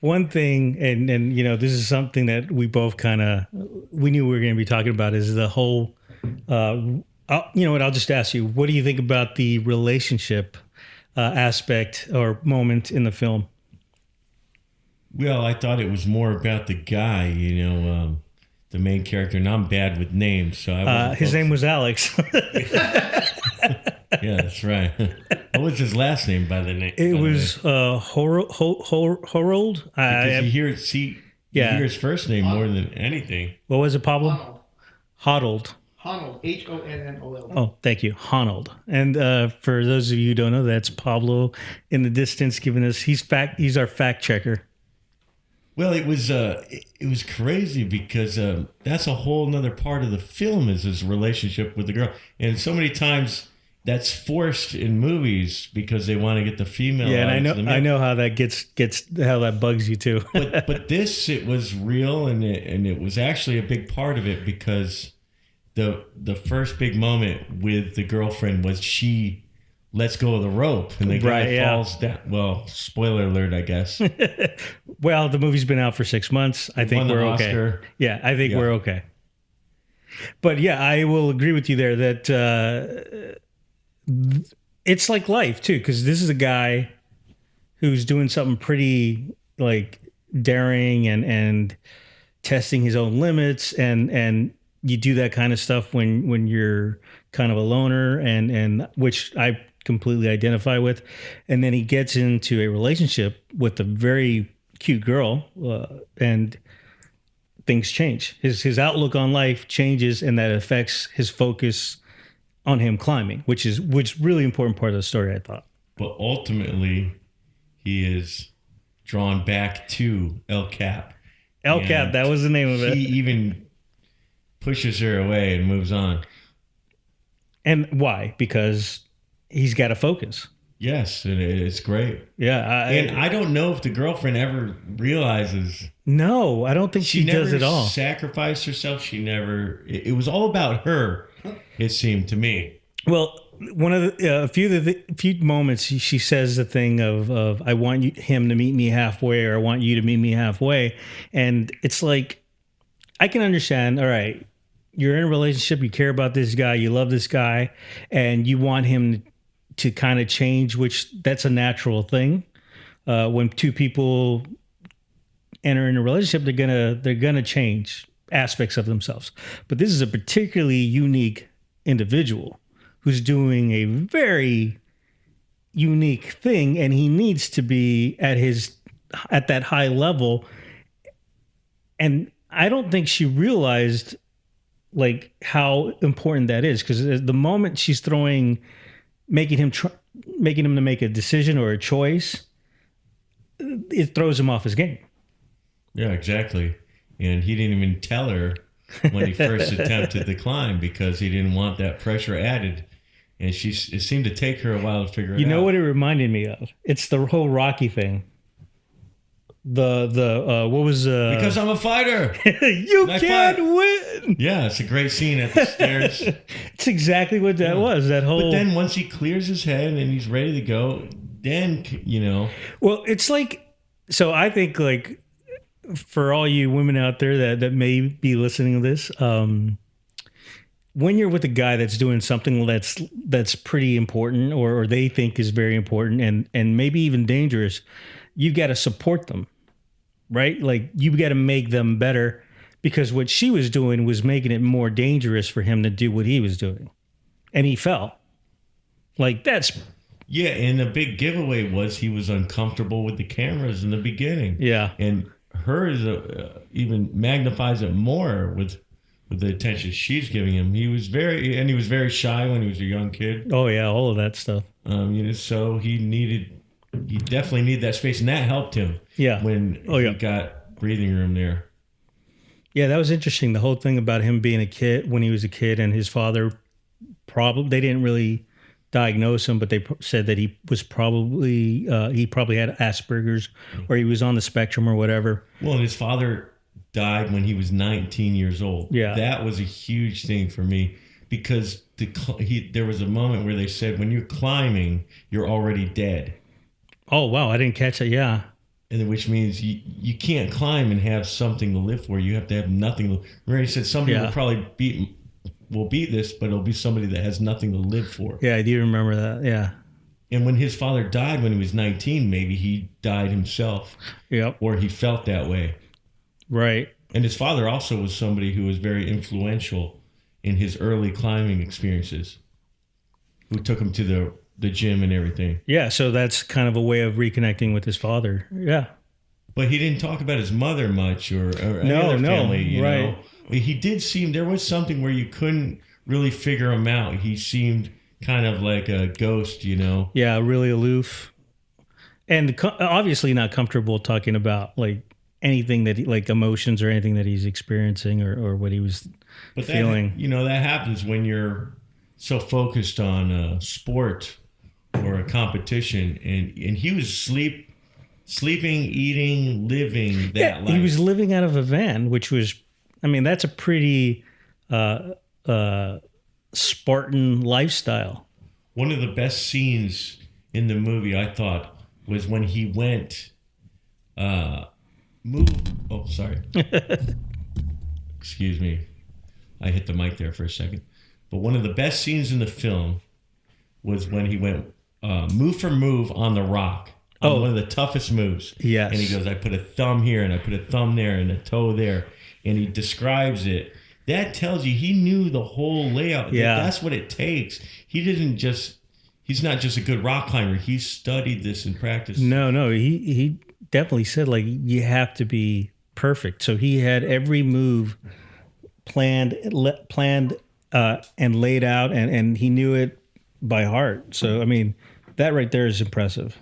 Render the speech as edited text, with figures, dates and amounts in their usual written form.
one thing, and this is something that we both we knew we were going to be talking about, is the whole. You know what? I'll just ask you, what do you think about the relationship aspect or moment in the film? Well, I thought it was more about the guy, the main character. And I'm bad with names, so his name was Alex. Yeah, that's right. What was his last name by the name? It was Horold. Because you hear his first name more than anything. What was it, Pablo? Honold. Honnold, Honnold. Oh, thank you, Honnold. And for those of you who don't know, that's Pablo in the distance giving us. He's our fact checker. Well, it was crazy because that's a whole nother part of the film is his relationship with the girl, and so many times that's forced in movies because they want to get the female. Yeah, and I know how that gets how that bugs you too. but this, it was real, and it was actually a big part of it because the first big moment with the girlfriend was she lets go of the rope and the guy falls down. Well, spoiler alert, I guess. Well, the movie's been out for 6 months. I think we're okay. Yeah, I think we're okay. But yeah, I will agree with you there that it's like life too, because this is a guy who's doing something pretty like daring and testing his own limits, and you do that kind of stuff when you're kind of a loner, and which I completely identify with. And then he gets into a relationship with a very cute girl, and things change. His outlook on life changes, and that affects his focus on him climbing, which really important part of the story, I thought. But ultimately, he is drawn back to El Cap. El Cap, that was the name of it. He even pushes her away and moves on. And why? Because he's got to focus. Yes, it's great. Yeah. And I don't know if the girlfriend ever realizes. No, I don't think she does at all. Sacrificed herself. She never. It was all about her, it seemed to me. Well, one of the few moments she says the thing of I want him to meet me halfway, or I want you to meet me halfway, and it's like I can understand. All right, you're in a relationship, you care about this guy, you love this guy, and you want him to kind of change, which that's a natural thing. When two people enter in a relationship, they're gonna change aspects of themselves. But this is a particularly unique individual who's doing a very unique thing, and he needs to be at that high level. And I don't think she realized like how important that is, because the moment she's making him to make a decision or a choice, it throws him off his game. Yeah, exactly. And he didn't even tell her when he first attempted the climb because he didn't want that pressure added. And it seemed to take her a while to figure it out. You know what it reminded me of? It's the whole Rocky thing. What was because I'm a fighter. You can't win. Yeah, it's a great scene at the stairs. It's exactly what that was. That whole. But then once he clears his head and he's ready to go, then Well, it's like, so I think like for all you women out there that may be listening to this, when you're with a guy that's doing something that's pretty important, or they think is very important and maybe even dangerous, you've got to support them, right? Like you've got to make them better, because what she was doing was making it more dangerous for him to do what he was doing, and he fell. Like that's. Yeah, and the big giveaway was he was uncomfortable with the cameras in the beginning. Yeah, and hers even magnifies it more with the attention she's giving him. He was very shy when he was a young kid. Oh yeah, all of that stuff. So he definitely needed that space, and that helped him. Yeah. When he got breathing room there. Yeah, that was interesting. The whole thing about him being a kid, when he was a kid, and his father they didn't really diagnose him, but they said that he probably had Asperger's, or he was on the spectrum or whatever. Well, and his father died when he was 19 years old. Yeah. That was a huge thing for me, because there was a moment where they said when you're climbing, you're already dead. Oh, wow. I didn't catch that. Yeah. and which means you can't climb and have something to live for. You have to have nothing. Remember, he said somebody will probably beat this, but it'll be somebody that has nothing to live for. Yeah, I do remember that. Yeah. And when his father died when he was 19, maybe he died himself. Yep. Or he felt that way. Right. And his father also was somebody who was very influential in his early climbing experiences, who took him to the gym and everything. Yeah, so that's kind of a way of reconnecting with his father. Yeah. But he didn't talk about his mother much or any other family, you right. know. He did seem, there was something where you couldn't really figure him out. He seemed kind of like a ghost, you know. Yeah, really aloof. And obviously not comfortable talking about like anything that like emotions or anything that he's experiencing or what he was feeling. That happens when you're so focused on a sport or a competition, and he was sleeping, eating, living that life. He was living out of a van, which was, I mean, that's a pretty Spartan lifestyle. One of the best scenes in the movie, I thought, was when he went excuse me, I hit the mic there for a second. But one of the best scenes in the film was when he went move for move on the rock. One of the toughest moves. Yes. And he goes, I put a thumb here and I put a thumb there and a toe there. And he describes it. That tells you he knew the whole layout. Yeah. That's what it takes. He's not just a good rock climber. He studied this and practiced. No. He definitely said, like, you have to be perfect. So he had every move planned and laid out, and he knew it by heart. So, I mean, that right there is impressive.